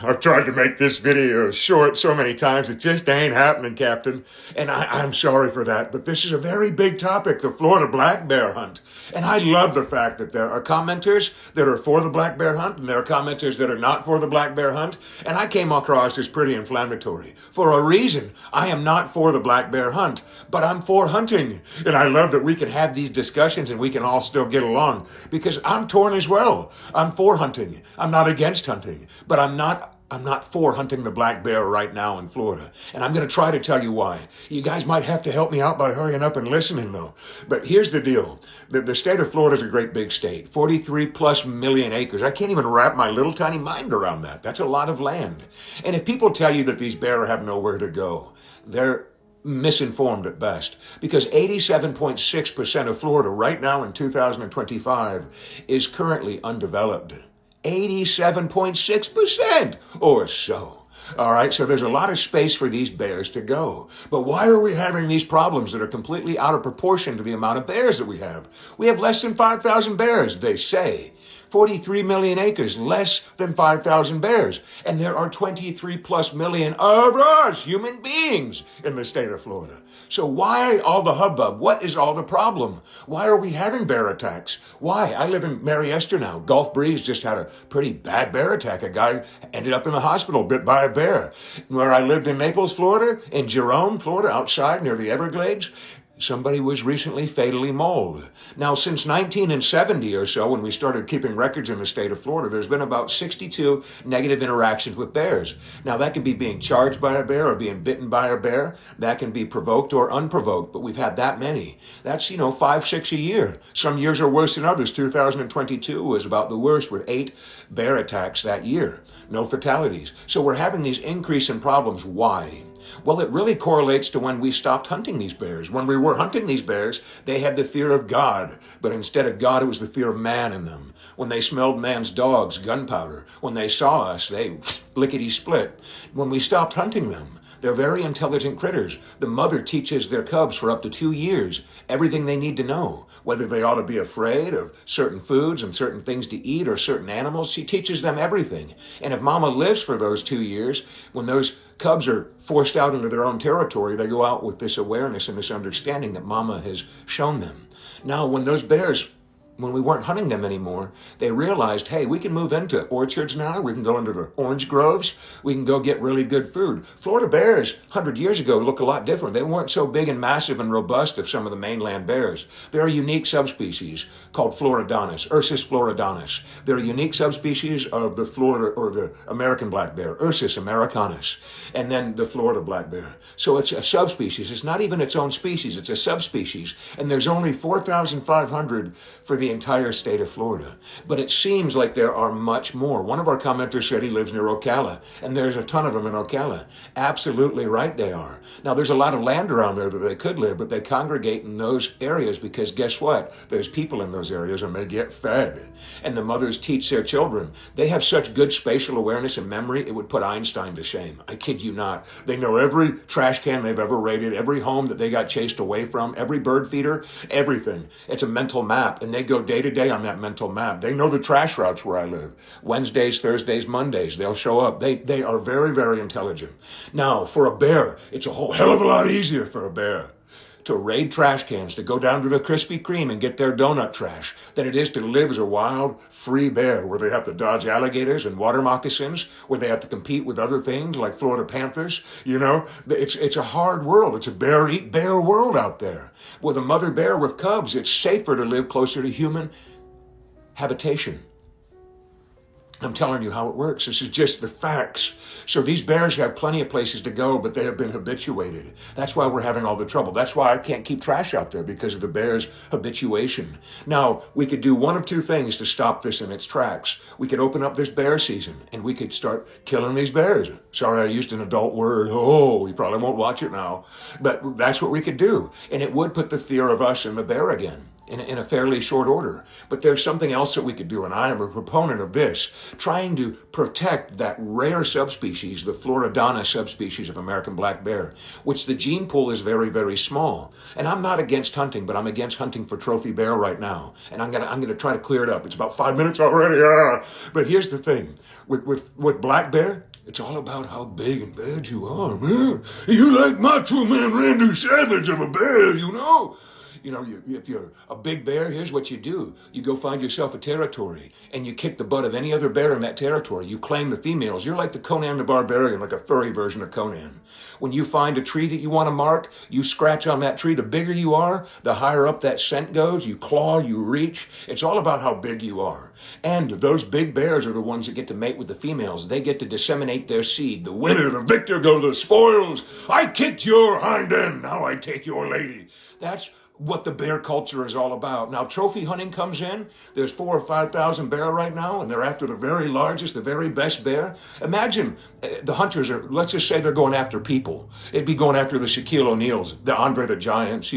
I've tried to make this video short so many times, it just ain't happening, Captain. And I'm sorry for that, but this is a very big topic, the Florida black bear hunt. And I love the fact that there are commenters that are for the black bear hunt, and there are commenters that are not for the black bear hunt. And I came across as pretty inflammatory. For a reason, I am not for the black bear hunt, but I'm for hunting. And I love that we can have these discussions and we can all still get along, because I'm torn as well. I'm for hunting. I'm not against hunting, but I'm not for hunting the black bear right now in Florida. And I'm going to try to tell you why. You guys might have to help me out by hurrying up and listening, though. But here's the deal. The state of Florida is a great big state. 43 plus million acres. I can't even wrap my little tiny mind around that. That's a lot of land. And if people tell you that these bears have nowhere to go, they're misinformed at best, because 87.6% of Florida right now in 2025 is currently undeveloped. 87.6% or so. All right, so there's a lot of space for these bears to go. But why are we having these problems that are completely out of proportion to the amount of bears that we have? We have less than 5,000 bears, they say. 43 million acres, less than 5,000 bears. And there are 23 plus million of us, human beings, in the state of Florida. So why all the hubbub? What is all the problem? Why are we having bear attacks? Why? I live in Mariester now. Gulf Breeze just had a pretty bad bear attack. A guy ended up in the hospital bit by a bear. Where I lived in Naples, Florida, in Jerome, Florida, outside near the Everglades, somebody was recently fatally mauled. Now, since 1970 or so, when we started keeping records in the state of Florida, there's been about 62 negative interactions with bears. Now, that can be being charged by a bear or being bitten by a bear. That can be provoked or unprovoked, but we've had that many. That's, 5, 6 a year. Some years are worse than others. 2022 was about the worst, with 8 bear attacks that year. No fatalities. So we're having these increase in problems. Why? Well, it really correlates to when we stopped hunting these bears. When we were hunting these bears, they had the fear of God, but instead of God, it was the fear of man in them. When they smelled man's dogs, gunpowder. When they saw us, they lickety-split. When we stopped hunting them, they're very intelligent critters. The mother teaches their cubs for up to 2 years everything they need to know, whether they ought to be afraid of certain foods and certain things to eat or certain animals. She teaches them everything. And if mama lives for those 2 years, when those cubs are forced out into their own territory, they go out with this awareness and this understanding that mama has shown them. Now, when those bears, when we weren't hunting them anymore, they realized, hey, we can move into orchards now. We can go into the orange groves. We can go get really good food. Florida bears, 100 years ago, look a lot different. They weren't so big and massive and robust as some of the mainland bears. They're a unique subspecies called Floridonus, Ursus floridonus. They're a unique subspecies of the Florida, or the American black bear, Ursus americanus, and then the Florida black bear. So it's a subspecies. It's not even its own species. It's a subspecies. And there's only 4,500 for the entire state of Florida. But it seems like there are much more. One of our commenters said he lives near Ocala, and there's a ton of them in Ocala. Absolutely right they are. Now, there's a lot of land around there that they could live, but they congregate in those areas because guess what? There's people in those areas and they get fed. And the mothers teach their children. They have such good spatial awareness and memory, it would put Einstein to shame. I kid you not. They know every trash can they've ever raided, every home that they got chased away from, every bird feeder, everything. It's a mental map, and they go day to day on that mental map. They know the trash routes where I live. Wednesdays, Thursdays, Mondays, they'll show up. They are very, very intelligent. Now, for a bear, it's a whole hell of a lot easier for a bear to raid trash cans, to go down to the Krispy Kreme and get their donut trash, than it is to live as a wild, free bear, where they have to dodge alligators and water moccasins, where they have to compete with other things like Florida panthers. It's a hard world. It's a bear eat bear world out there. With a mother bear with cubs, it's safer to live closer to human habitation. I'm telling you how it works. This is just the facts. So these bears have plenty of places to go, but they have been habituated. That's why we're having all the trouble. That's why I can't keep trash out there, because of the bears' habituation. Now, we could do one of two things to stop this in its tracks. We could open up this bear season, and we could start killing these bears. Sorry, I used an adult word. Oh, you probably won't watch it now. But that's what we could do. And it would put the fear of us in the bear again. in a fairly short order. But there's something else that we could do, and I am a proponent of this, trying to protect that rare subspecies, the Floridana subspecies of American black bear, which the gene pool is very, very small. And I'm not against hunting, but I'm against hunting for trophy bear right now. And I'm gonna try to clear it up. It's about 5 minutes already. But here's the thing, with black bear, it's all about how big and bad you are, man. You like Macho Man Randy Savage of a bear, you know. If you're a big bear, here's what you do. You go find yourself a territory, and you kick the butt of any other bear in that territory. You claim the females. You're like the Conan the Barbarian, like a furry version of Conan. When you find a tree that you want to mark, you scratch on that tree. The bigger you are, the higher up that scent goes. You claw, you reach. It's all about how big you are. And those big bears are the ones that get to mate with the females. They get to disseminate their seed. The winner, the victor go the spoils. I kicked your hind end, now I take your lady. That's what the bear culture is all about. Now, trophy hunting comes in. There's 4,000 or 5,000 bear right now, and they're after the very largest, the very best bear. Imagine the hunters are, let's just say they're going after people. It'd be going after the Shaquille O'Neals, the Andre the Giants,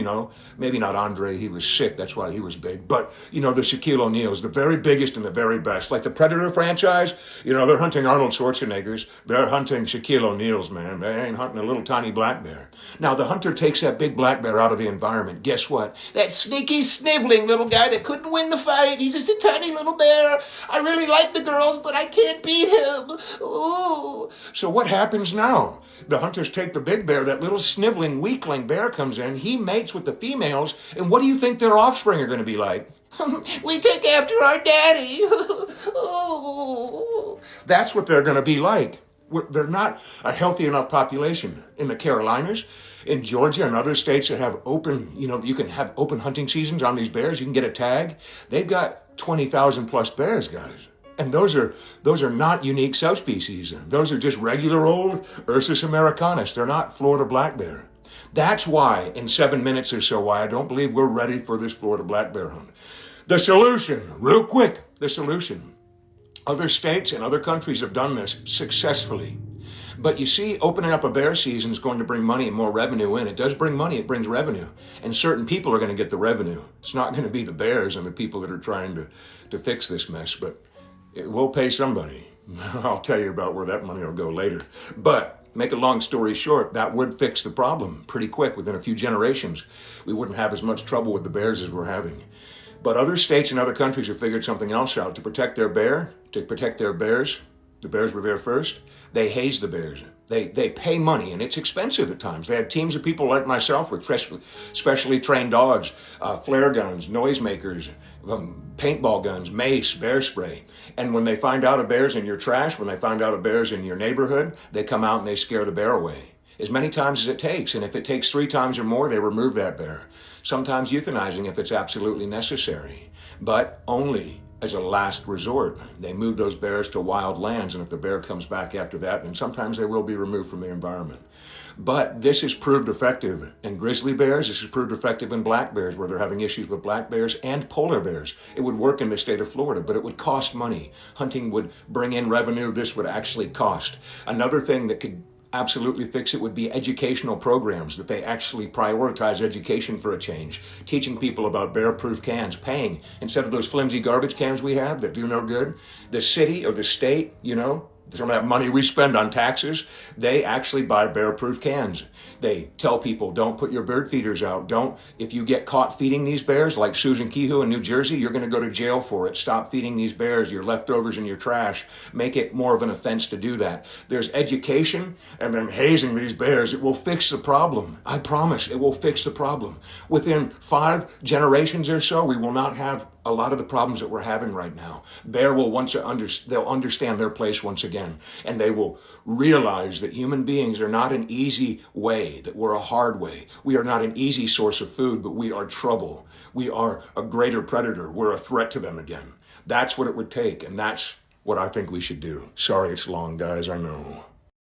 Maybe not Andre, he was sick, that's why he was big. But, the Shaquille O'Neals, the very biggest and the very best. Like the Predator franchise, they're hunting Arnold Schwarzeneggers. They're hunting Shaquille O'Neals, man. They ain't hunting a little tiny black bear. Now, the hunter takes that big black bear out of the environment. Guess what? That sneaky, sniveling little guy that couldn't win the fight. He's just a tiny little bear. I really like the girls, but I can't beat him. Ooh. So what happens now? The hunters take the big bear, that little sniveling weakling bear comes in, he mates with the females, and what do you think their offspring are going to be like? We take after our daddy. Oh. That's what they're going to be like. They're not a healthy enough population. In the Carolinas, in Georgia, and other states that have open, you can have open hunting seasons on these bears. You can get a tag. They've got 20,000 plus bears, guys. And those are not unique subspecies. Those are just regular old Ursus americanus. They're not Florida black bear. That's why, in 7 minutes or so, why I don't believe we're ready for this Florida black bear hunt. The solution, real quick, the solution. Other states and other countries have done this successfully. But you see, opening up a bear season is going to bring money and more revenue in. It does bring money, it brings revenue. And certain people are going to get the revenue. It's not going to be the bears and the people that are trying to fix this mess, but it will pay somebody. I'll tell you about where that money will go later. But make a long story short, that would fix the problem pretty quick. Within a few generations, we wouldn't have as much trouble with the bears as we're having. But other states and other countries have figured something else out. To protect their bear, to protect their bears, the bears were there first, they haze the bears. They pay money, and it's expensive at times. They have teams of people like myself with specially trained dogs, flare guns, noisemakers, paintball guns, mace, bear spray. And when they find out a bear's in your trash, when they find out a bear's in your neighborhood, they come out and they scare the bear away. As many times as it takes. And if it takes 3 times or more, they remove that bear. Sometimes euthanizing if it's absolutely necessary, but only as a last resort. They move those bears to wild lands, and if the bear comes back after that, then sometimes they will be removed from the environment. But this has proved effective in grizzly bears. This has proved effective in black bears, where they're having issues with black bears and polar bears. It would work in the state of Florida, but it would cost money. Hunting would bring in revenue. This would actually cost. Another thing that could absolutely fix it would be educational programs, that they actually prioritize education for a change, teaching people about bear-proof cans, paying, instead of those flimsy garbage cans we have that do no good, the city or the state, some of that money we spend on taxes, they actually buy bear-proof cans. They tell people, don't put your bird feeders out. If you get caught feeding these bears, like Susan Kehoe in New Jersey, you're going to go to jail for it. Stop feeding these bears your leftovers and your trash. Make it more of an offense to do that. There's education, and then hazing these bears. It will fix the problem. I promise, it will fix the problem. Within 5 generations or so, we will not have a lot of the problems that we're having right now. Bear will they'll understand their place once again, and they will realize that human beings are not an easy way, that we're a hard way. We are not an easy source of food, but we are trouble. We are a greater predator. We're a threat to them again. That's what it would take, and that's what I think we should do. Sorry it's long, guys, I know.